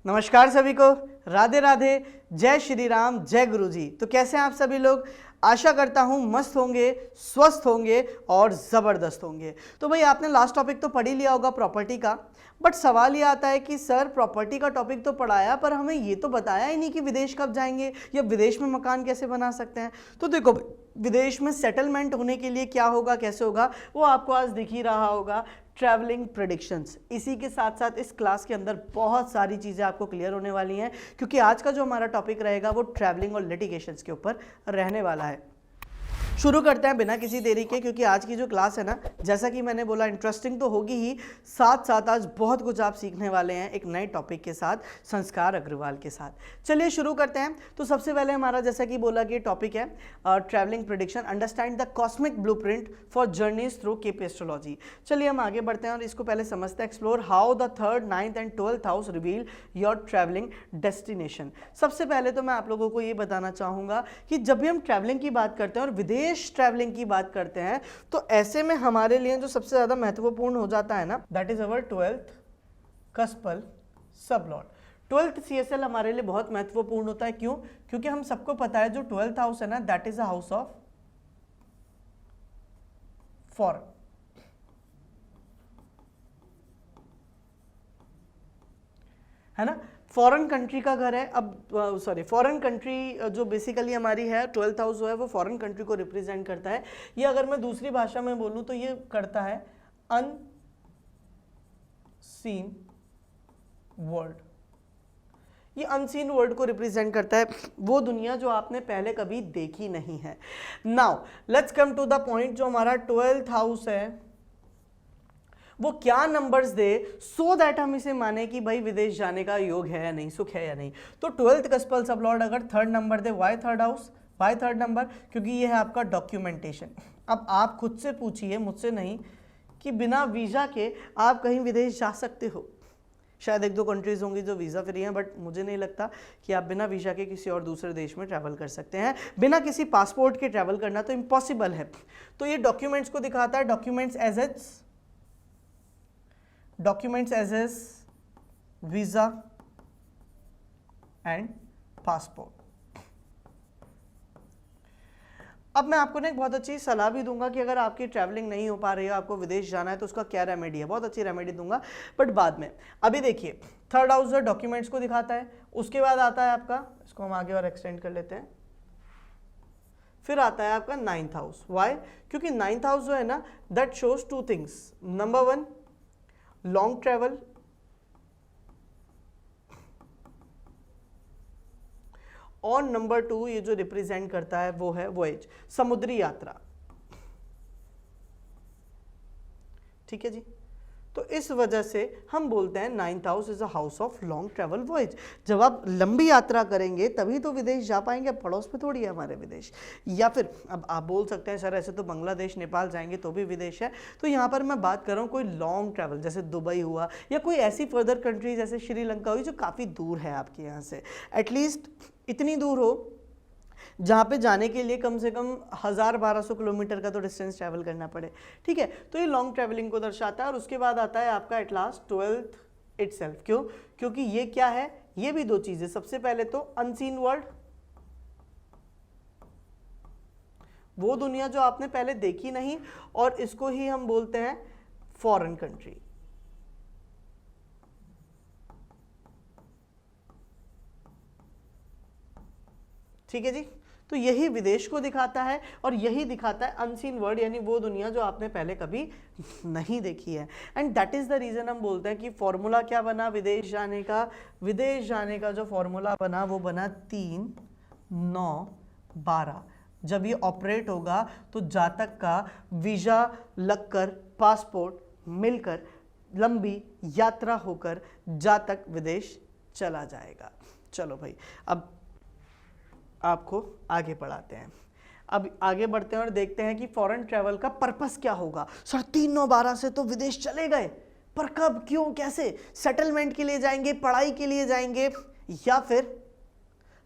नमस्कार सभी को, राधे राधे, जय श्री राम, जय गुरुजी। तो कैसे हैं आप सभी लोग? आशा करता हूं मस्त होंगे, स्वस्थ होंगे और ज़बरदस्त होंगे। तो भाई आपने लास्ट टॉपिक तो पढ़ ही लिया होगा प्रॉपर्टी का, बट सवाल ये आता है कि सर प्रॉपर्टी का टॉपिक तो पढ़ाया पर हमें ये तो बताया ही नहीं कि विदेश कब जाएंगे या विदेश में मकान कैसे बना सकते हैं। तो देखो विदेश में सेटलमेंट होने के लिए क्या होगा, कैसे होगा, वो आपको आज दिख ही रहा होगा। ट्रैवलिंग प्रेडिक्शंस, इसी के साथ साथ इस क्लास के अंदर बहुत सारी चीज़ें आपको क्लियर होने वाली हैं, क्योंकि आज का जो हमारा टॉपिक रहेगा वो ट्रैवलिंग और लिटिगेशंस के ऊपर रहने वाला है। शुरू करते हैं बिना किसी देरी के, क्योंकि आज की जो क्लास है ना, जैसा कि मैंने बोला इंटरेस्टिंग तो होगी ही, साथ साथ आज बहुत कुछ आप सीखने वाले हैं एक नए टॉपिक के साथ, संस्कार अग्रवाल के साथ। चलिए शुरू करते हैं। तो सबसे पहले हमारा जैसा कि बोला कि टॉपिक है travelling prediction, understand the cosmic blueprint for journeys through KP astrology. चलिए हम आगे बढ़ते हैं और इसको पहले समझते हैं। Explore how the 3rd, 9th and 12th house reveal your travelling destination. सबसे पहले तो मैं आप लोगों को ये बताना चाहूँगा कि जब भी हम ट्रैवलिंग की बात करते हैं और विदेश ट्रैवलिंग की बात करते हैं, तो ऐसे में हमारे लिए जो सबसे ज्यादा महत्वपूर्ण हो जाता है ना, that is our 12th कस्पल sublord. 12th CSL हमारे लिए बहुत महत्वपूर्ण होता है। क्यों? क्योंकि हम सबको पता है जो 12th हाउस है ना, that is a house of foreign. है ना, फॉरेन कंट्री का घर है। अब फॉरेन कंट्री जो बेसिकली हमारी है, 12th हाउस जो है वो फॉरेन कंट्री को रिप्रेजेंट करता है। ये अगर मैं दूसरी भाषा में बोलूं तो ये करता है अनसीन वर्ल्ड। ये अनसीन वर्ल्ड को रिप्रेजेंट करता है, वो दुनिया जो आपने पहले कभी देखी नहीं है। Now let's come to the point. जो हमारा 12th हाउस है वो क्या नंबर्स दे सो दैट हम इसे माने कि भाई विदेश जाने का योग है या नहीं, सुख है या नहीं। तो 12th कस्पल सबलॉर्ड अगर 3rd नंबर दे, why 3rd house, why 3rd number? क्योंकि ये है आपका डॉक्यूमेंटेशन। अब आप खुद से पूछिए, मुझसे नहीं, कि बिना वीजा के आप कहीं विदेश जा सकते हो? शायद 1-2 कंट्रीज होंगी जो वीज़ा फ्री हैं, बट मुझे नहीं लगता कि आप बिना वीज़ा के किसी और दूसरे देश में ट्रैवल कर सकते हैं। बिना किसी पासपोर्ट के ट्रैवल करना तो इम्पॉसिबल है। तो ये डॉक्यूमेंट्स को दिखाता है, documents as visa and passport. अब मैं आपको ना एक बहुत अच्छी सलाह भी दूंगा कि अगर आपकी ट्रैवलिंग नहीं हो पा रही है, आपको विदेश जाना है, तो उसका क्या रेमेडी है। बहुत अच्छी रेमेडी दूंगा, बट बाद में। अभी देखिए 3rd हाउस जो डॉक्यूमेंट्स को दिखाता है, उसके बाद आता है आपका, इसको हम आगे और एक्सटेंड कर लेते हैं, फिर आता है आपका 9th हाउस। वाई? क्योंकि 9th हाउस जो है ना, that shows 2 things. Number 1 long travel, और नंबर 2 ये जो रिप्रेजेंट करता है वो है वॉयज, समुद्री यात्रा। ठीक है जी। तो इस वजह से हम बोलते हैं 9th house is a house of long travel voyage. जब आप लंबी यात्रा करेंगे तभी तो विदेश जा पाएंगे, पड़ोस में थोड़ी है हमारे विदेश। या फिर अब आप बोल सकते हैं सर ऐसे तो बांग्लादेश, नेपाल जाएंगे तो भी विदेश है। तो यहाँ पर मैं बात कर रहा हूँ कोई लॉन्ग ट्रैवल, जैसे दुबई हुआ या कोई ऐसी फर्दर कंट्री जैसे श्रीलंका हुई जो काफ़ी दूर है आपके यहाँ से, एटलीस्ट इतनी दूर हो जहाँ पे जाने के लिए कम से कम 1000-1200 किलोमीटर का तो डिस्टेंस ट्रैवल करना पड़े। ठीक है, तो ये लॉन्ग ट्रैवलिंग को दर्शाता है। और उसके बाद आता है आपका एट लास्ट 12th इटसेल्फ। क्यों? क्योंकि ये क्या है, ये भी 2 चीजें। सबसे पहले तो अनसीन वर्ल्ड, वो दुनिया जो आपने पहले देखी नहीं, और इसको ही हम बोलते हैं फॉरेन कंट्री। ठीक है जी। तो यही विदेश को दिखाता है और यही दिखाता है अनसीन वर्ल्ड, यानी वो दुनिया जो आपने पहले कभी नहीं देखी है। And that is the reason हम बोलते हैं कि फॉर्मूला क्या बना विदेश जाने का। विदेश जाने का जो फॉर्मूला बना वो बना 3, 9, 12। जब ये ऑपरेट होगा तो जातक का वीजा लगकर, पासपोर्ट मिलकर, लंबी यात्रा होकर जातक विदेश चला जाएगा। चलो भाई, अब आपको आगे बढ़ाते हैं। अब आगे बढ़ते हैं और देखते हैं कि फॉरेन ट्रैवल का पर्पस क्या होगा। सर 3, 9, 12 से तो विदेश चले गए, पर कब, क्यों, कैसे? सेटलमेंट के लिए जाएंगे, पढ़ाई के लिए जाएंगे, या फिर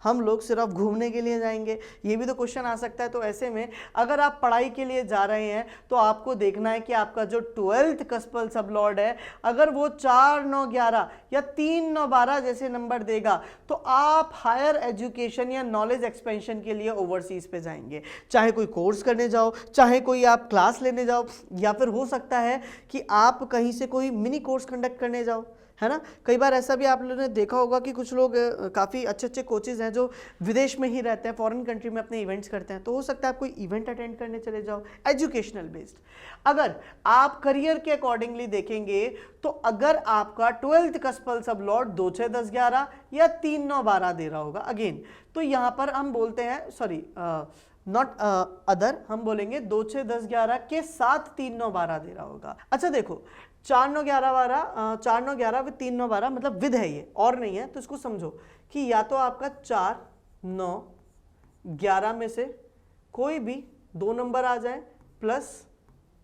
हम लोग सिर्फ घूमने के लिए जाएंगे? ये भी तो क्वेश्चन आ सकता है। तो ऐसे में अगर आप पढ़ाई के लिए जा रहे हैं तो आपको देखना है कि आपका जो 12th कस्पल सब लॉर्ड है अगर वो 4, 9, 11 या 3, 9, 12 जैसे नंबर देगा तो आप हायर एजुकेशन या नॉलेज एक्सपेंशन के लिए ओवरसीज पे जाएंगे। चाहे कोई कोर्स करने जाओ, चाहे कोई आप क्लास लेने जाओ, या फिर हो सकता है कि आप कहीं से कोई मिनी कोर्स कंडक्ट करने जाओ, है ना। कई बार ऐसा भी आप लोगों ने देखा होगा कि कुछ लोग काफ़ी अच्छे अच्छे कोचेज हैं जो विदेश में ही रहते हैं, फॉरेन कंट्री में अपने इवेंट्स करते हैं। तो हो सकता है आप कोई इवेंट अटेंड करने चले जाओ, एजुकेशनल बेस्ड। अगर आप करियर के अकॉर्डिंगली देखेंगे तो अगर आपका 12th कस्पल सब लॉर्ड 2, 6, 10, 11 या 3, 9, 12 दे रहा होगा अगेन, तो यहाँ पर हम बोलते हैं सॉरी नॉट अदर, हम बोलेंगे 2, 6, 10, 11 के साथ 3, 9, 12 दे रहा होगा। अच्छा देखो 4, 9, 11, 12 4, 9, 11 विद 3, 9, 12 मतलब विद है ये और नहीं है। तो इसको समझो कि या तो आपका 4, 9, 11 में से कोई भी 2 नंबर आ जाए प्लस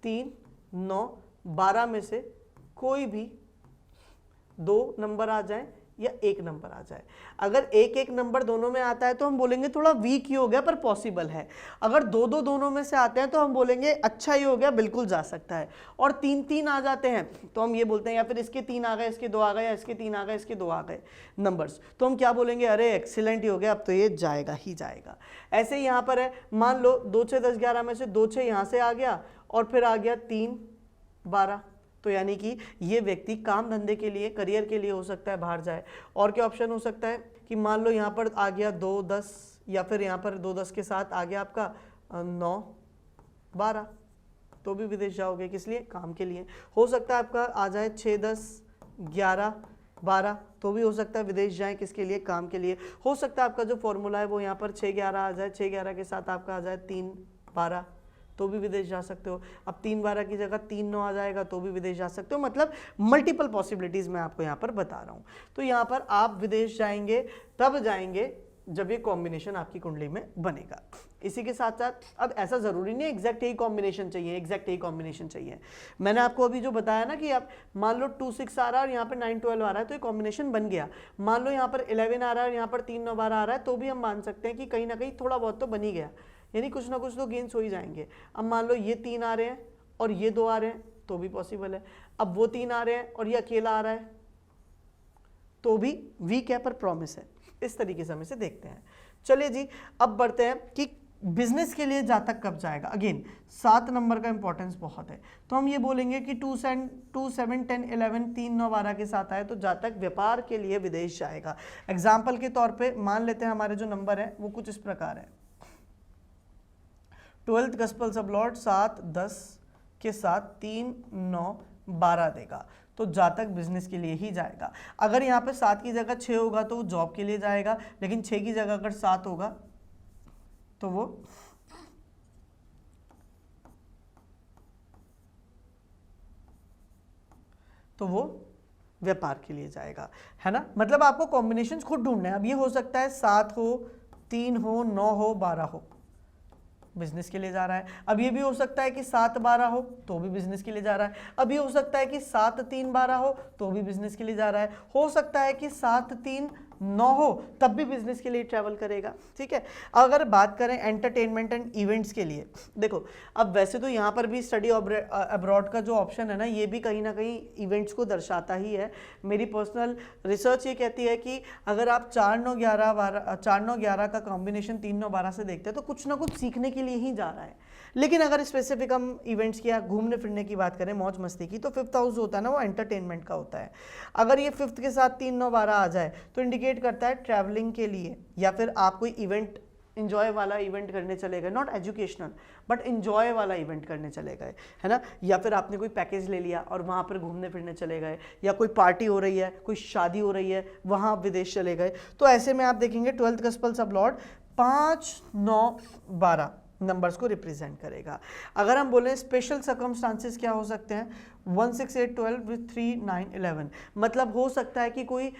3, 9, 12 में से कोई भी 2 नंबर आ जाए या 1 नंबर आ जाए। अगर 1 नंबर दोनों में आता है तो हम बोलेंगे थोड़ा वीक ही हो गया पर पॉसिबल है। अगर 2 दोनों में से आते हैं तो हम बोलेंगे अच्छा ही हो गया, बिल्कुल जा सकता है। और 3 आ जाते हैं तो हम ये बोलते हैं या फिर इसके 3 आ गए, इसके 2 आ गए, या इसके 3 आ गए, इसके 2 आ गए नंबर्स, तो हम क्या बोलेंगे, अरे एक्सीलेंट ही हो गया, अब तो ये जाएगा ही जाएगा। ऐसे ही यहाँ पर है, मान लो 2, 6, 10, 11 में से 2, 6 यहाँ से आ गया और फिर आ गया 3, 12, तो यानी कि ये व्यक्ति काम धंधे के लिए, करियर के लिए हो सकता है बाहर जाए। और क्या ऑप्शन हो सकता है कि मान लो यहाँ पर आ गया 2, 10 या फिर यहाँ पर 2, 10 के साथ आ गया आपका 9, 12, तो भी विदेश जाओगे, किस लिए, काम के लिए। हो सकता है आपका आ जाए 6, 10, 11, 12, तो भी हो सकता है विदेश जाएं, किसके लिए, काम के लिए। हो सकता है आपका जो फॉर्मूला है वो यहाँ पर 6, 11 आ जाए, 6, 11 के साथ आपका आ जाए 3, 12, तो भी विदेश जा सकते हो। अब 3, 12 की जगह 3, 9 आ जाएगा तो भी विदेश जा सकते हो। मतलब मल्टीपल पॉसिबिलिटीज मैं आपको यहाँ पर बता रहा हूँ। तो यहाँ पर आप विदेश जाएंगे तब जाएंगे जब ये कॉम्बिनेशन आपकी कुंडली में बनेगा। इसी के साथ साथ अब ऐसा जरूरी नहीं एग्जैक्ट यही कॉम्बिनेशन चाहिए, एग्जैक्ट यही कॉम्बिनेशन चाहिए। मैंने आपको अभी जो बताया ना कि आप मान लो 2, 6 आ रहा है और यहाँ पर 9, 12 आ रहा है तो ये कॉम्बिनेशन बन गया। मान लो यहाँ पर 11 आ रहा है और यहाँ पर 3, 9, 12 आ रहा है तो भी हम मान सकते हैं कि कहीं ना कहीं थोड़ा बहुत तो बन ही गया, यानी कुछ ना कुछ तो गेन्स हो ही जाएंगे। अब मान लो ये 3 आ रहे हैं और ये 2 आ रहे हैं तो भी पॉसिबल है। अब वो 3 आ रहे हैं और ये अकेला आ रहा है तो भी वीक है पर प्रॉमिस है। इस तरीके से हम इसे देखते हैं। चलिए जी, अब बढ़ते हैं कि बिजनेस के लिए जातक कब जाएगा। अगेन 7 नंबर का इंपॉर्टेंस बहुत है, तो हम ये बोलेंगे कि 2, 7, 10, 11, 3, 9, 12 के साथ आए तो जातक व्यापार के लिए विदेश जाएगा। एग्जाम्पल के तौर पे मान लेते हैं हमारे जो नंबर है वो कुछ इस प्रकार है। 12th कस्पल सब लॉर्ड 7, 10 के साथ 3, 9, 12 देगा तो जातक बिजनेस के लिए ही जाएगा। अगर यहाँ पे 7 की जगह 6 होगा तो वो जॉब के लिए जाएगा, लेकिन 6 की जगह अगर 7 होगा तो वो व्यापार के लिए जाएगा, है ना। मतलब आपको कॉम्बिनेशंस खुद ढूंढना है। अब ये हो सकता है 7 हो, 3 हो, 9 हो, 12 हो, बिजनेस के लिए जा रहा है। अब ये भी हो सकता है कि 7, 12 हो तो भी बिजनेस के लिए जा रहा है। अब ये हो सकता है कि 7, 3, 12 हो तो भी बिजनेस के लिए जा रहा है। हो सकता है कि 7, 3, 9 हो तब भी बिजनेस के लिए ट्रैवल करेगा, ठीक है। अगर बात करें एंटरटेनमेंट एंड इवेंट्स के लिए, देखो अब वैसे तो यहाँ पर भी स्टडी अब्रॉड का जो ऑप्शन है ना, ये भी कहीं ना कहीं इवेंट्स को दर्शाता ही है। मेरी पर्सनल रिसर्च ये कहती है कि अगर आप 4, 9, 11 का कॉम्बिनेशन 3, 9, 12 से देखते हैं तो कुछ ना कुछ सीखने के लिए ही जा रहा है। लेकिन अगर स्पेसिफिक हम इवेंट्स की या घूमने फिरने की बात करें, मौज मस्ती की, तो 5th हाउस होता है ना वो एंटरटेनमेंट का होता है। अगर ये 5th के साथ 3, 9, 12 आ जाए तो इंडिकेट करता है ट्रैवलिंग के लिए, या फिर आप कोई इवेंट इंजॉय वाला इवेंट करने चले गए, नॉट एजुकेशनल बट इंजॉय वाला इवेंट करने चले गए, है ना। या फिर आपने कोई पैकेज ले लिया और वहाँ पर घूमने फिरने चले गए, या कोई पार्टी हो रही है, कोई शादी हो रही है, वहाँ आप विदेश चले गए। तो ऐसे में आप देखेंगे 12th कस्पल सब लॉर्ड 5, 9, 12 नंबर्स को रिप्रेजेंट करेगा। अगर हम बोलें स्पेशल सर्कमस्टांसेस क्या हो सकते हैं, 1, 6, 8, 12 विद 3, 9, 11, मतलब हो सकता है कि कोई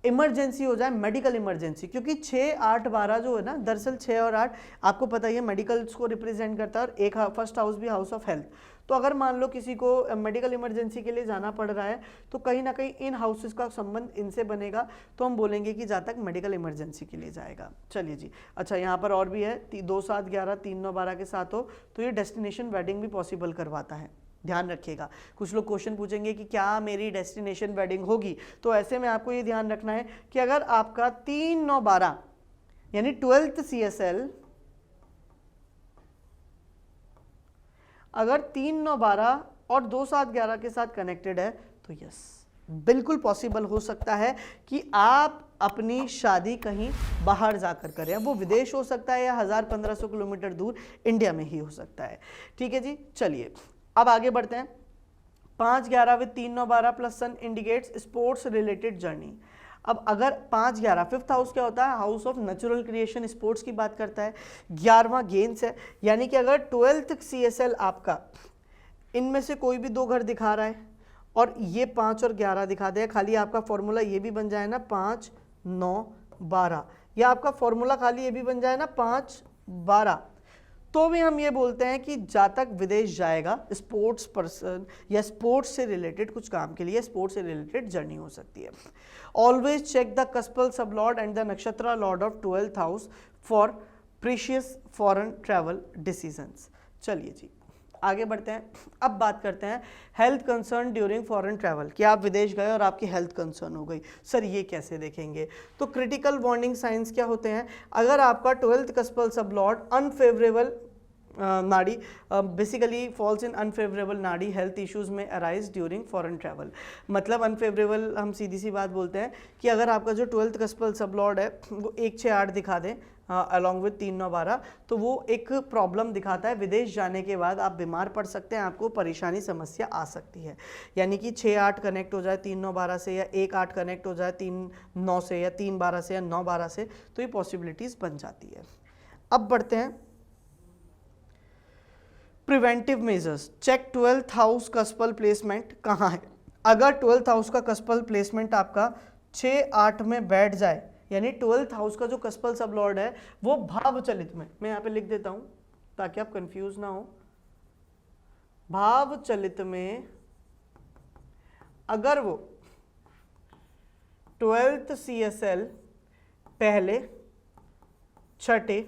इमरजेंसी हो जाए, मेडिकल इमरजेंसी, क्योंकि 6, 8, 12 जो है ना, दरअसल 6 और 8 आपको पता ही है मेडिकल्स को रिप्रेजेंट करता है, और एक फर्स्ट हाउस भी हाउस ऑफ हेल्थ। तो अगर मान लो किसी को मेडिकल इमरजेंसी के लिए जाना पड़ रहा है तो कहीं ना कहीं इन हाउसेस का संबंध इनसे बनेगा, तो हम बोलेंगे कि जातक मेडिकल इमरजेंसी के लिए जाएगा। चलिए जी, अच्छा यहाँ पर और भी है 2, 7, 11, 3, 9, 12 के साथ हो तो ये डेस्टिनेशन वेडिंग भी पॉसिबल करवाता है। ध्यान रखिएगा, कुछ लोग क्वेश्चन पूछेंगे कि क्या मेरी डेस्टिनेशन वेडिंग होगी, तो ऐसे में आपको ये ध्यान रखना है कि अगर आपका 3, 9, 12 यानी 12th CSL अगर 3, 9, 12 और 2, 7, 11 के साथ कनेक्टेड है तो यस बिल्कुल पॉसिबल हो सकता है कि आप अपनी शादी कहीं बाहर जाकर करें। वो विदेश हो सकता है या 1000-1500 किलोमीटर दूर इंडिया में ही हो सकता है। ठीक है जी, चलिए अब आगे बढ़ते हैं। 5, 11 with 3, 9, 12 plus sun indicates sports related journey. अब अगर 5, 11 5th हाउस क्या होता है, house of natural creation, sports की बात करता है। 11वां गेम्स है, यानी कि अगर 12th CSL आपका इनमें से कोई भी 2 घर दिखा रहा है और ये 5 और 11 दिखा दे, खाली आपका फॉर्मूला ये भी बन जाए ना 5, 9, 12, या आपका फॉर्मूला खाली ये भी बन जाए ना 5, 12, तो भी हम ये बोलते हैं कि जातक विदेश जाएगा। स्पोर्ट्स पर्सन या स्पोर्ट्स से रिलेटेड कुछ काम के लिए, स्पोर्ट्स से रिलेटेड जर्नी हो सकती है। Always check the cuspal sub lord and the nakshatra lord of 12th house for precious foreign travel decisions. चलिए जी आगे बढ़ते हैं। अब बात करते हैं health concern during foreign travel, कि आप विदेश गए और आपकी हेल्थ कंसर्न हो गई। सर ये कैसे देखेंगे? तो क्रिटिकल वार्निंग साइंस क्या होते हैं? अगर आपका 12th कस्पल सबलॉर्ड अनफेवरेबल नाड़ी बेसिकली फॉल्स इन अनफेवरेबल नाड़ी, हेल्थ इश्यूज में अराइज ड्यूरिंग फॉरेन ट्रैवल। मतलब अनफेवरेबल हम सीधी सी बात बोलते हैं कि अगर आपका जो 12th कस्पल सबलॉर्ड है वो 1, 6, 8 दिखा दें अलॉन्ग विद 3, 9, 12, तो वो एक प्रॉब्लम दिखाता है। विदेश जाने के बाद आप बीमार पड़ सकते हैं, आपको परेशानी समस्या आ सकती है। यानी कि 6, 8 कनेक्ट हो जाए 3, 9, 12 से, या 1, 8 कनेक्ट हो जाए 3, 9 से, या 3, 12 से, या 9, 12 से, तो ये पॉसिबिलिटीज बन जाती है। अब बढ़ते हैं preventive measures. Check 12th house cuspal placement कहाँ है। अगर 12th हाउस का कस्पल प्लेसमेंट आपका 6, 8 में बैठ जाए, यानी 12th हाउस का जो कस्पल सबलॉर्ड है वो भाव चलित में, मैं यहाँ पे लिख देता हूं ताकि आप कंफ्यूज ना हो, भाव चलित में अगर वो 12th CSL पहले, छठे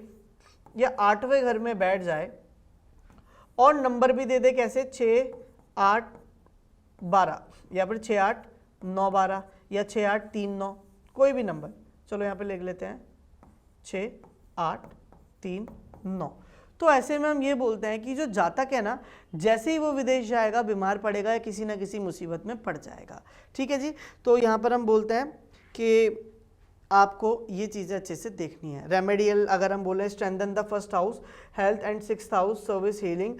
या 8वें घर में बैठ जाए और नंबर भी दे दे कैसे 6, 8, 12, या फिर 6, 8, 9, 12, या 6, 8, 3, 9, कोई भी नंबर, चलो यहाँ पे लिख लेते हैं 6, 8, 3, 9। तो ऐसे में हम ये बोलते हैं कि जो जातक है ना, जैसे ही वो विदेश जाएगा बीमार पड़ेगा या किसी ना किसी मुसीबत में पड़ जाएगा। ठीक है जी, तो यहाँ पर हम बोलते हैं कि आपको ये चीज़ें अच्छे से देखनी है। रेमेडियल अगर हम बोले strengthen the 1st house health and 6th house service healing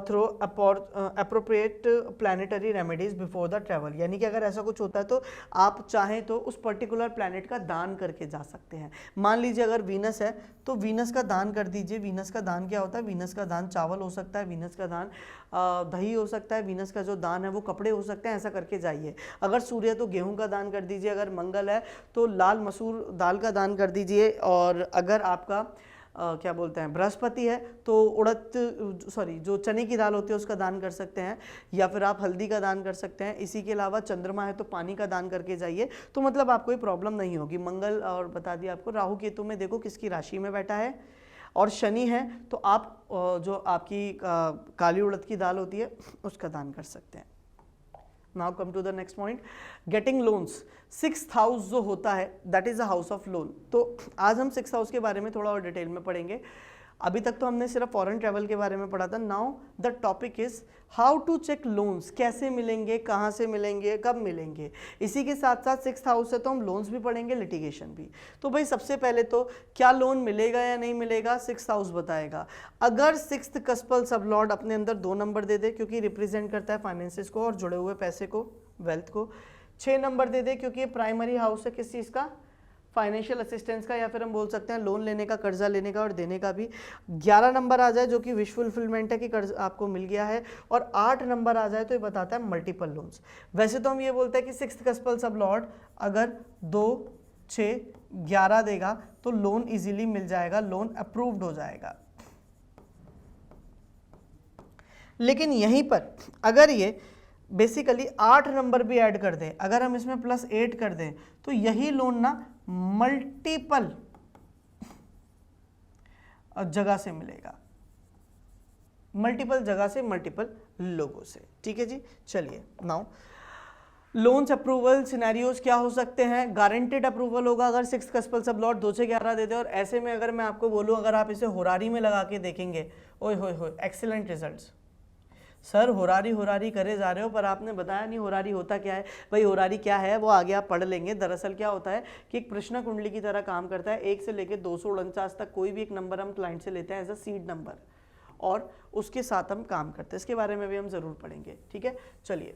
through appropriate planetary remedies before the travel, यानी कि अगर ऐसा कुछ होता है तो आप चाहें तो उस पर्टिकुलर प्लैनेट का दान करके जा सकते हैं। मान लीजिए अगर वीनस है तो वीनस का दान कर दीजिए। वीनस का दान क्या होता है? वीनस का दान चावल हो सकता है, वीनस का दान दही हो सकता है, वीनस का जो दान है वो कपड़े हो सकते हैं, ऐसा करके जाइए। अगर सूर्य तो गेहूं का दान कर दीजिए, अगर मंगल है तो लाल मसूर दाल का दान कर दीजिए, और अगर आपका क्या बोलते हैं बृहस्पति है तो उड़द जो चने की दाल होती है उसका दान कर सकते हैं, या फिर आप हल्दी का दान कर सकते हैं। इसी के अलावा चंद्रमा है तो पानी का दान करके जाइए, तो मतलब आपको कोई प्रॉब्लम नहीं होगी। मंगल और बता दिया आपको, राहु केतु में देखो किसकी राशि में बैठा है, और शनि है तो आप जो आपकी काली उड़द की दाल होती है उसका दान कर सकते हैं। Now come to the next point, getting loans. 6th house जो होता है that is a house of loan. तो आज हम 6th हाउस के बारे में थोड़ा और डिटेल में पढ़ेंगे। अभी तक तो हमने सिर्फ फॉरेन ट्रैवल के बारे में पढ़ा था। Now the topic is how to check loans, कैसे मिलेंगे, कहाँ से मिलेंगे, कब मिलेंगे। इसी के साथ साथ 6th हाउस है तो हम लोन्स भी पढ़ेंगे, लिटिगेशन भी। तो भाई सबसे पहले तो क्या लोन मिलेगा या नहीं मिलेगा 6th हाउस बताएगा। अगर 6th कस्पल सबलॉर्ड अपने अंदर 2 नंबर दे दे क्योंकि रिप्रेजेंट करता है फाइनेंसेस को और जुड़े हुए पैसे को, वेल्थ को। 6 नंबर दे दे क्योंकि ये प्राइमरी हाउस है किस चीज़ का, फाइनेंशियल असिस्टेंस का, या फिर हम बोल सकते हैं लोन लेने का, कर्जा लेने का और देने का भी। 11 नंबर आ जाए जो कि विश फुलफिलमेंट है कि कर्ज आपको मिल गया है, और 8 नंबर आ जाए तो ये बताता है मल्टीपल लोन्स। वैसे तो हम ये बोलते हैं कि 6th कस्पल सबलॉर्ड अगर 2, 6, 11 देगा तो लोन इजीली मिल जाएगा, लोन अप्रूव्ड हो जाएगा। लेकिन यहीं पर अगर ये बेसिकली 8 नंबर भी ऐड कर दें, अगर हम इसमें +8 कर दें, तो यही लोन ना मल्टीपल जगह से मिलेगा, मल्टीपल जगह से, मल्टीपल लोगों से। ठीक है जी, चलिए नाउ लोन्स अप्रूवल सिनेरियोज क्या हो सकते हैं। गारंटेड अप्रूवल होगा अगर 6th कस्पल सब लॉट 2 से 11 देते हैं, और ऐसे में अगर मैं आपको बोलूं अगर आप इसे होरारी में लगा के देखेंगे, ओए होए होए एक्सीलेंट रिजल्ट्स। सर होरारी करे जा रहे हो, पर आपने बताया नहीं होरारी होता क्या है। भाई होरारी क्या है वो आगे आप पढ़ लेंगे। दरअसल क्या होता है कि एक प्रश्न कुंडली की तरह काम करता है। 1 से लेकर 249 तक कोई भी एक नंबर हम क्लाइंट से लेते हैं एज अ सीड नंबर, और उसके साथ हम काम करते हैं। इसके बारे में भी हम ज़रूर पढ़ेंगे। ठीक है, चलिए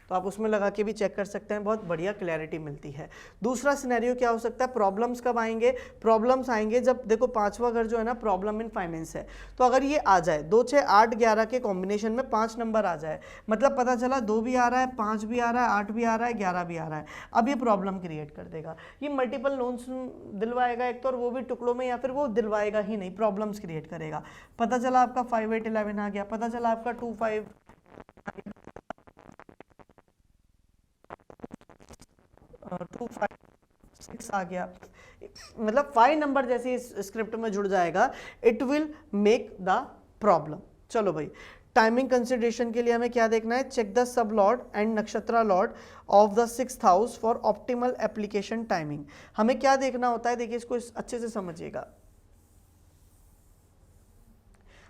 तो आप उसमें लगा के भी चेक कर सकते हैं, बहुत बढ़िया क्लैरिटी मिलती है। दूसरा सिनेरियो क्या हो सकता है, प्रॉब्लम्स कब आएंगे। प्रॉब्लम्स आएंगे जब देखो 5वां घर जो है ना प्रॉब्लम इन फाइनेंस है, तो अगर ये आ जाए 2, 6, 8, 11 के कॉम्बिनेशन में 5 नंबर आ जाए, मतलब पता चला 2 भी आ रहा है, 5 भी आ रहा है, 8 भी आ रहा है, 11 भी आ रहा है, अब ये प्रॉब्लम क्रिएट कर देगा। ये मल्टीपल लोन्स दिलवाएगा एक तो, और वो भी टुकड़ों में, या फिर वो दिलवाएगा ही नहीं, प्रॉब्लम्स क्रिएट करेगा। पता चला आपका 5, 8, 11 आ गया, पता चला आपका 2, 5 2, 5, 6 आ गया, मतलब 5 नंबर जैसे इस स्क्रिप्ट में जुड़ जाएगा, it will make the problem. चलो भाई, टाइमिंग कंसिडरेशन के लिए हमें क्या देखना है, check the sub lord and nakshatra lord of the 6th house for optimal application timing. हमें क्या देखना होता है, देखिए इसको अच्छे से समझिएगा।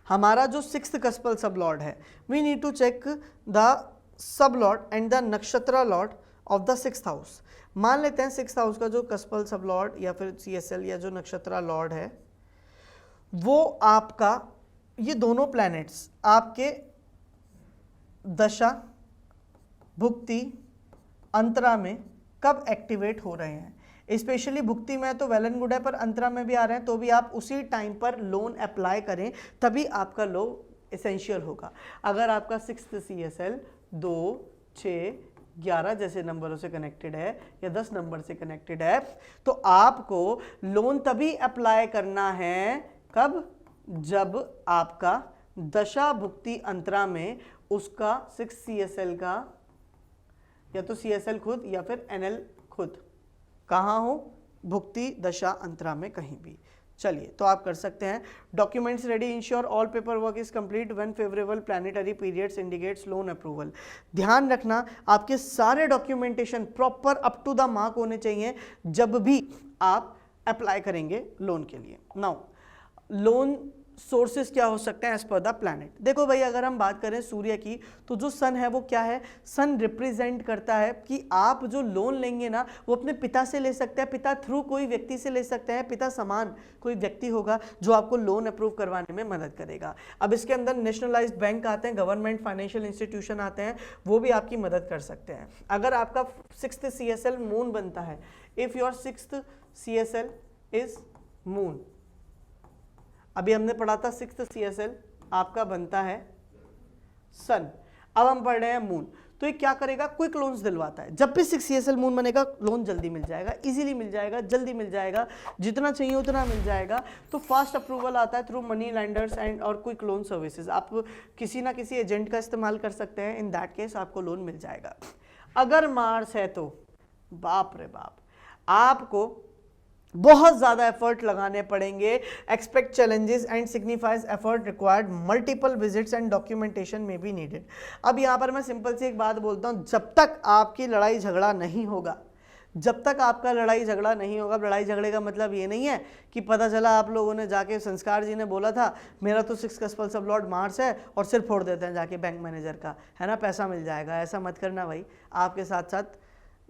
हमारा जो 6th कस्पल सब लॉर्ड है, we need to check the sub lord and the nakshatra lord of the 6th house. मान लेते हैं 6th हाउस का जो कस्पल सब लॉर्ड या फिर CSL या जो नक्षत्रा लॉर्ड है, वो आपका, ये दोनों प्लैनेट्स आपके दशा भुक्ति अंतरा में कब एक्टिवेट हो रहे हैं। स्पेशली भुक्ति में तो वेल एंड गुड है, पर अंतरा में भी आ रहे हैं तो भी आप उसी टाइम पर लोन अप्लाई करें, तभी आपका लोन एसेंशियल होगा। अगर आपका 6th CSL 2, 6, 11 जैसे नंबरों से कनेक्टेड है या 10 नंबर से कनेक्टेड है, तो आपको लोन तभी अप्लाई करना है, कब, जब आपका दशा भुक्ति अंतरा में उसका 6 CSL का या तो CSL खुद या फिर NL खुद कहाँ हो, भुक्ति दशा अंतरा में कहीं भी। चलिए तो आप कर सकते हैं। Documents ready, ensure all paper work is complete when favourable planetary periods indicates loan approval. ध्यान रखना आपके सारे documentation proper up to the mark होने चाहिए जब भी आप अप्लाई करेंगे लोन के लिए। नाउ लोन सोर्सेस क्या हो सकते हैं एज पर द प्लैनेट। देखो भाई, अगर हम बात करें सूर्य की, तो जो सन है वो क्या है, सन रिप्रेजेंट करता है कि आप जो लोन लेंगे ना वो अपने पिता से ले सकते हैं, पिता थ्रू कोई व्यक्ति से ले सकते हैं, पिता समान कोई व्यक्ति होगा जो आपको लोन अप्रूव करवाने में मदद करेगा। अब इसके अंदर नेशनलाइज्ड बैंक आते हैं, गवर्नमेंट फाइनेंशियल इंस्टीट्यूशन आते हैं, वो भी आपकी मदद कर सकते हैं। अगर आपका 6th CSL मून बनता है, if your 6th CSL is moon, अभी हमने पढ़ा था 6th CSL आपका बनता है सन, अब हम पढ़ रहे हैं मून, तो ये क्या करेगा, क्विक लोन्स दिलवाता है। जब भी 6 CSL मून बनेगा लोन जल्दी मिल जाएगा, इजीली मिल जाएगा, जल्दी मिल जाएगा, जितना चाहिए उतना मिल जाएगा। तो फास्ट अप्रूवल आता है थ्रू मनी लैंडर्स एंड और क्विक लोन सर्विसेज। आप किसी ना किसी एजेंट का इस्तेमाल कर सकते हैं, इन दैट केस आपको लोन मिल जाएगा। अगर मार्स है तो बाप रे बाप, आपको बहुत ज़्यादा एफर्ट लगाने पड़ेंगे। Expect challenges and signifies effort required, multiple visits and documentation में बी नीडेड। अब यहाँ पर मैं सिंपल सी एक बात बोलता हूँ, जब तक आपकी लड़ाई झगड़ा नहीं होगा, जब तक आपका लड़ाई झगड़ा नहीं होगा, लड़ाई झगड़े का मतलब ये नहीं है कि पता चला आप लोगों ने जाके, संस्कार जी ने बोला था मेरा तो 6 कस्पल सब लॉर्ड मार्स है, और सिर फोड़ देते हैं जाके बैंक मैनेजर का, है ना, पैसा मिल जाएगा। ऐसा मत करना भाई, आपके साथ साथ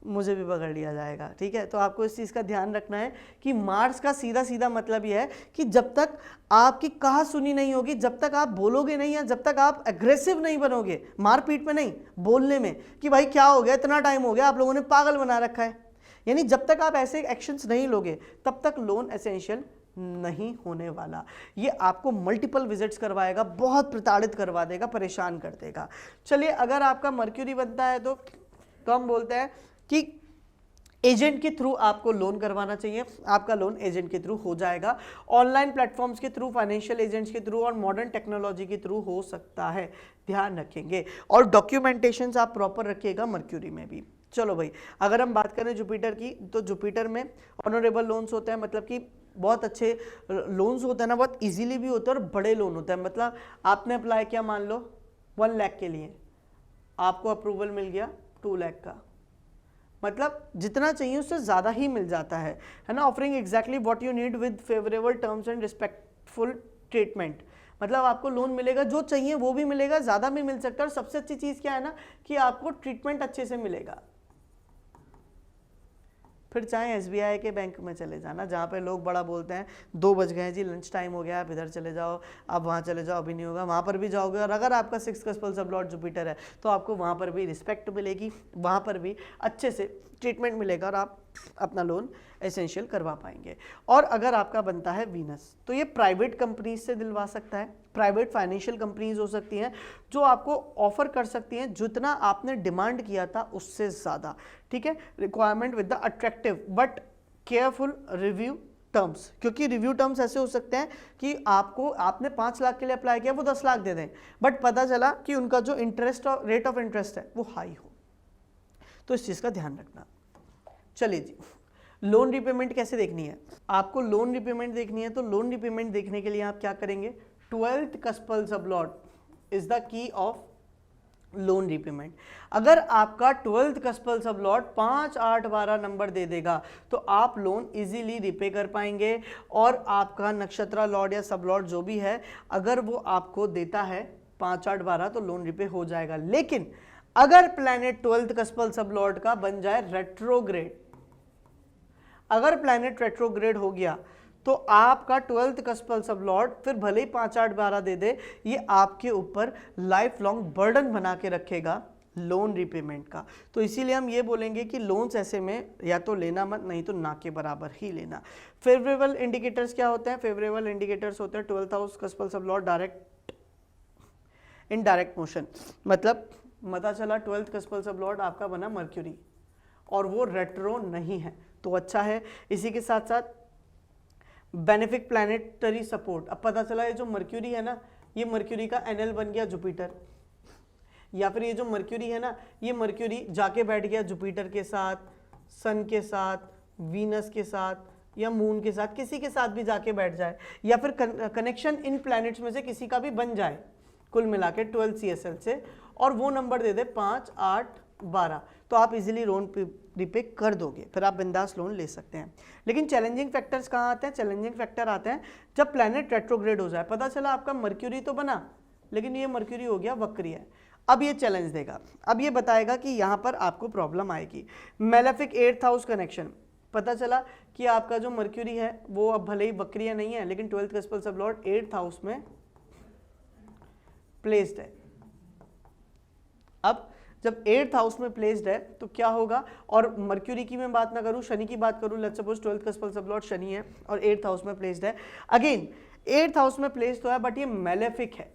मुझे भी पकड़ लिया जाएगा। ठीक है, तो आपको इस चीज़ का ध्यान रखना है कि मार्स का सीधा सीधा मतलब यह है कि जब तक आपकी कहा सुनी नहीं होगी, जब तक आप बोलोगे नहीं, या जब तक आप एग्रेसिव नहीं बनोगे, मारपीट में नहीं, बोलने में कि भाई क्या हो गया, इतना टाइम हो गया, आप लोगों ने पागल बना रखा है, यानी जब तक आप ऐसे एक्शंस नहीं लोगे तब तक लोन एसेंशियल नहीं होने वाला। ये आपको मल्टीपल विजिट्स करवाएगा, बहुत प्रताड़ित करवा देगा, परेशान कर देगा। चलिए, अगर आपका मर्क्यूरी बनता है तो हम बोलते हैं कि एजेंट के थ्रू आपको लोन करवाना चाहिए, आपका लोन एजेंट के थ्रू हो जाएगा। ऑनलाइन प्लेटफॉर्म्स के थ्रू, फाइनेंशियल एजेंट्स के थ्रू और मॉडर्न टेक्नोलॉजी के थ्रू हो सकता है, ध्यान रखेंगे। और डॉक्यूमेंटेशंस आप प्रॉपर रखिएगा मर्क्यूरी में भी। चलो भाई, अगर हम बात करें जुपिटर की, तो जुपिटर में ऑनरेबल लोन्स होते हैं, मतलब कि बहुत अच्छे लोन्स होते हैं ना, बहुत इजीली भी होते हैं और बड़े लोन होते हैं। मतलब आपने अप्लाई किया मान लो 1 लाख के लिए, आपको अप्रूवल मिल गया 2 लाख का, मतलब जितना चाहिए उससे ज़्यादा ही मिल जाता है ना। Offering exactly what you need with favourable terms and respectful treatment, मतलब आपको लोन मिलेगा, जो चाहिए वो भी मिलेगा, ज़्यादा भी मिल सकता है। और सबसे अच्छी चीज़ क्या है ना, कि आपको ट्रीटमेंट अच्छे से मिलेगा। फिर चाहे एसबीआई के बैंक में चले जाना, जहाँ पे लोग बड़ा बोलते हैं 2 बज गए जी, लंच टाइम हो गया, आप इधर चले जाओ, आप वहाँ चले जाओ, अभी नहीं होगा, वहाँ पर भी जाओगे। और अगर आपका 6 कस्पल सब लॉर्ड जुपिटर है तो आपको वहाँ पर भी रिस्पेक्ट मिलेगी, वहाँ पर भी अच्छे से ट्रीटमेंट मिलेगा और आप अपना लोन एसेंशियल करवा पाएंगे। और अगर आपका बनता है वीनस, तो ये प्राइवेट कंपनीज से दिलवा सकता है, प्राइवेट फाइनेंशियल कंपनीज हो सकती हैं जो आपको ऑफर कर सकती हैं जितना आपने डिमांड किया था उससे ज़्यादा, ठीक है। Requirement with the attractive but careful review terms, क्योंकि रिव्यू टर्म्स ऐसे हो सकते हैं कि आपने 5 लाख के लिए अप्लाई किया, वो 10 लाख दे दें, बट पता चला कि उनका जो इंटरेस्ट और रेट ऑफ इंटरेस्ट है वो हाई हो, तो इस चीज़ का ध्यान रखना। चलिए जी, लोन रिपेमेंट कैसे देखनी है? आपको लोन रिपेमेंट देखनी है, तो लोन रिपेमेंट देखने के लिए आप क्या करेंगे, 12th cuspal sub lord is the key of loan repayment. अगर आपका 12th कस्पल सबलॉट 5, 8, 12 नंबर दे देगा तो आप लोन इजीली रिपे कर पाएंगे। और आपका नक्षत्रा लॉर्ड या सबलॉट जो भी है, अगर वो आपको देता है 5, 8, 12 तो लोन रिपे हो जाएगा। लेकिन अगर प्लैनेट 12th कस्पल सबलॉट का बन जाए रेट्रोग्रेड, अगर प्लैनेट रेट्रोग्रेड हो गया तो आपका 12th कस्पल सबलॉट फिर भले ही 5, 8, 12 दे दे, ये आपके ऊपर लाइफ लॉन्ग बर्डन बना के रखेगा लोन रिपेमेंट का। तो इसीलिए हम ये बोलेंगे कि लोन्स ऐसे में या तो लेना मत, नहीं तो ना के बराबर ही लेना। फेवरेबल इंडिकेटर्स क्या होते हैं? फेवरेबल इंडिकेटर्स होते हैं 12th house cuspal sub lord direct in direct motion, मतलब पता चला 12th कस्पल सबलॉट आपका बना मर्क्यूरी और वो रेट्रो नहीं है तो अच्छा है। इसी के साथ साथ बेनिफिक प्लैनेटरी सपोर्ट, अब पता चला ये जो मर्क्यूरी है ना, ये मर्क्यूरी का एनएल बन गया जुपिटर, या फिर ये जो मर्क्यूरी है ना, ये मर्क्यूरी जाके बैठ गया जुपिटर के साथ, सन के साथ, वीनस के साथ या मून के साथ, किसी के साथ भी जाके बैठ जाए, या फिर कनेक्शन इन प्लैनेट्स में से किसी का भी बन जाए कुल मिला के 12 CSL से, और वो नंबर दे दे 5, 8, 12, तो आप इजीली लोन रिपे कर दोगे, फिर आप बिंदास लोन ले सकते हैं। लेकिन चैलेंजिंग फैक्टर्स कहाँ आते हैं? चैलेंजिंग फैक्टर आते हैं जब प्लैनेट रेट्रोग्रेड हो जाए। पता चला आपका मर्क्यूरी तो बना, लेकिन ये मर्क्यूरी हो गया वक्री है, अब ये चैलेंज देगा, अब ये बताएगा कि यहाँ पर आपको प्रॉब्लम आएगी। मेलेफिक 8th हाउस कनेक्शन, पता चला कि आपका जो मर्क्यूरी है वो अब भले ही वक्रिय नहीं है, लेकिन 12th कस्पल सबलॉट 8th हाउस में प्लेस्ड है। अब जब 8th हाउस में प्लेस्ड है तो क्या होगा? और मर्क्यूरी की मैं बात ना करूं, शनि की बात करूं, let's suppose 12th cuspal sub lord Shani है और 8th हाउस में प्लेस्ड है। अगेन 8th हाउस में प्लेस्ड तो है बट ये मेलेफिक है,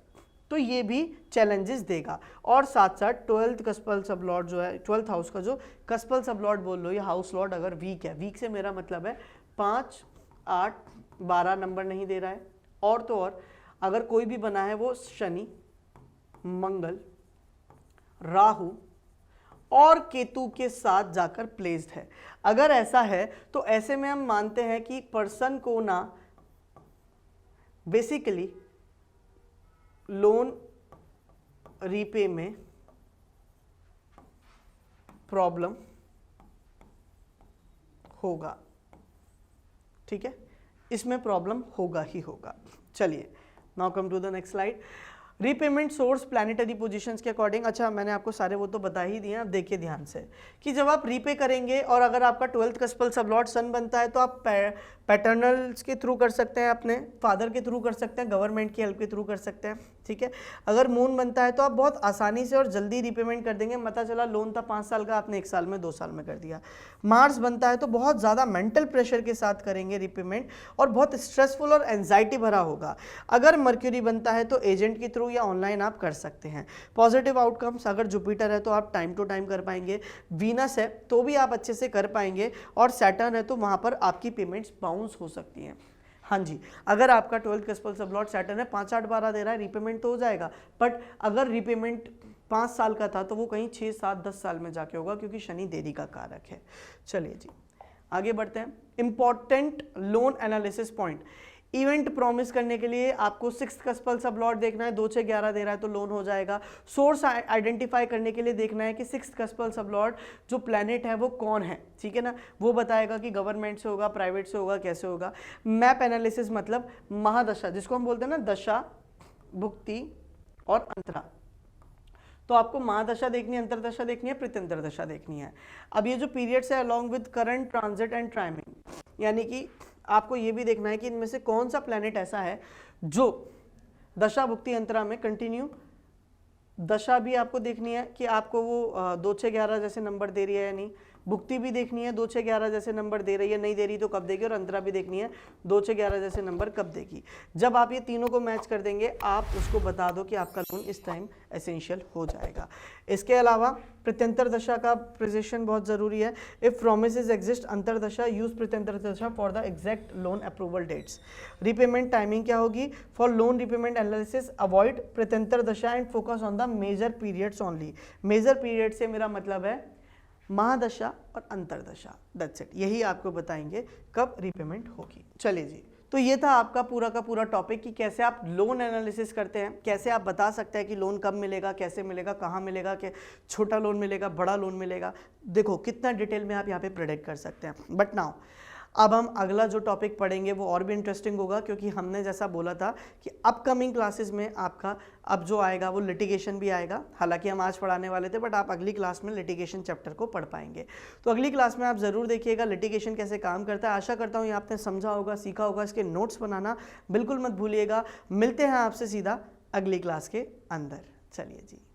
तो ये भी चैलेंजेस देगा। और साथ साथ 12th कस्पल सबलॉट जो है, 12th हाउस का जो कस्पल सबलॉट बोल लो या हाउस लॉर्ड अगर वीक है, वीक से मेरा मतलब है 5, 8, 12 नंबर नहीं दे रहा है, और तो और अगर कोई भी बना है वो शनि, मंगल, राहु और केतु के साथ जाकर प्लेस्ड है। अगर ऐसा है तो ऐसे में हम मानते हैं कि पर्सन को ना बेसिकली लोन रीपे में प्रॉब्लम होगा, ठीक है, इसमें प्रॉब्लम होगा ही होगा। चलिए now come to the next slide. Repayment source planetary positions के अकॉर्डिंग, अच्छा मैंने आपको सारे वो तो बता ही दिए, आप देखिए ध्यान से कि जब आप रीपे करेंगे और अगर आपका 12th कस्पल सबलॉट सन बनता है तो आप पैटर्नल्स के थ्रू कर सकते हैं, अपने फादर के थ्रू कर सकते हैं, गवर्नमेंट की हेल्प के थ्रू कर सकते हैं, ठीक है। अगर मून बनता है तो आप बहुत आसानी से और जल्दी रिपेमेंट कर देंगे, पता चला लोन था 5 साल का, आपने 1 साल में 2 साल में कर दिया। मार्स बनता है तो बहुत ज़्यादा मेंटल प्रेशर के साथ करेंगे रिपेमेंट और बहुत स्ट्रेसफुल और एंजाइटी भरा होगा। अगर मर्क्यूरी बनता है तो एजेंट के थ्रू या ऑनलाइन आप कर सकते हैं। पॉजिटिव आउटकम्स, अगर जुपिटर है तो आप टाइम टू टाइम कर पाएंगे, वीनस है तो भी आप अच्छे से कर पाएंगे, और सैटर्न है तो वहाँ पर आपकी पेमेंट्स बाउंस हो सकती हैं। हाँ जी, अगर आपका 12th कस्पल सब लॉर्ड सैटर्न है, 5, 8, 12 दे रहा है, रिपेमेंट तो हो जाएगा, बट अगर रिपेमेंट 5 साल का था तो वो कहीं 6, 7, 10 साल में जाके होगा, क्योंकि शनि देरी का कारक है। चलिए जी आगे बढ़ते हैं। Important loan analysis point, event promise करने के लिए आपको 6th कस्पल सब लॉर्ड देखना है, 2, 6, 11 दे रहा है तो लोन हो जाएगा। सोर्स आइडेंटिफाई करने के लिए देखना है कि 6th कस्पल सब लॉर्ड जो प्लैनेट है वो कौन है, ठीक है ना, वो बताएगा कि गवर्नमेंट से होगा, प्राइवेट से होगा, कैसे होगा। मैप एनालिसिस मतलब महादशा, जिसको हम बोलते हैं ना दशा, भुक्ति और अंतरा, तो आपको महादशा देखनी है, अंतरदशा देखनी है, प्रत्यंतर दशा देखनी है। अब ये जो पीरियड्स है along with current, transit and timing, यानी कि आपको ये भी देखना है कि इनमें से कौन सा प्लैनेट ऐसा है जो दशा भुक्ति अंतरा में कंटिन्यू, दशा भी आपको देखनी है कि आपको वो 2, 6, 11 जैसे नंबर दे रही है या नहीं, भुक्ति भी देखनी है 2, 6, 11 जैसे नंबर दे रही है, नहीं दे रही तो कब देगी, और अंतरा भी देखनी है 2, 6, 11 जैसे नंबर कब देगी। जब आप ये तीनों को मैच कर देंगे, आप उसको बता दो कि आपका लोन इस टाइम एसेंशियल हो जाएगा। इसके अलावा प्रत्यंतर दशा का प्रिसिशन बहुत ज़रूरी है। If promises exist antardasha, use pratyantar dasha for the exact loan approval dates. Repayment timing क्या होगी, for loan repayment analysis avoid pratyantar dasha and focus on the major periods only. Major period से मेरा मतलब है महादशा और अंतरदशा, दैट्स इट, यही आपको बताएंगे कब रिपेमेंट होगी। चलिए जी, तो ये था आपका पूरा का पूरा टॉपिक कि कैसे आप लोन एनालिसिस करते हैं, कैसे आप बता सकते हैं कि लोन कब मिलेगा, कैसे मिलेगा, कहाँ मिलेगा, कि छोटा लोन मिलेगा, बड़ा लोन मिलेगा। देखो कितना डिटेल में आप यहाँ पे प्रेडिक्ट कर सकते हैं। बट नाउ अब हम अगला जो टॉपिक पढ़ेंगे वो और भी इंटरेस्टिंग होगा, क्योंकि हमने जैसा बोला था कि अपकमिंग क्लासेस में आपका अब जो आएगा वो लिटिगेशन भी आएगा। हालांकि हम आज पढ़ाने वाले थे, बट आप अगली क्लास में लिटिगेशन चैप्टर को पढ़ पाएंगे। तो अगली क्लास में आप ज़रूर देखिएगा लिटिगेशन कैसे काम करता है। आशा करता हूँ ये आपने समझा होगा, सीखा होगा। इसके नोट्स बनाना बिल्कुल मत भूलिएगा। मिलते हैं आपसे सीधा अगली क्लास के अंदर। चलिए जी।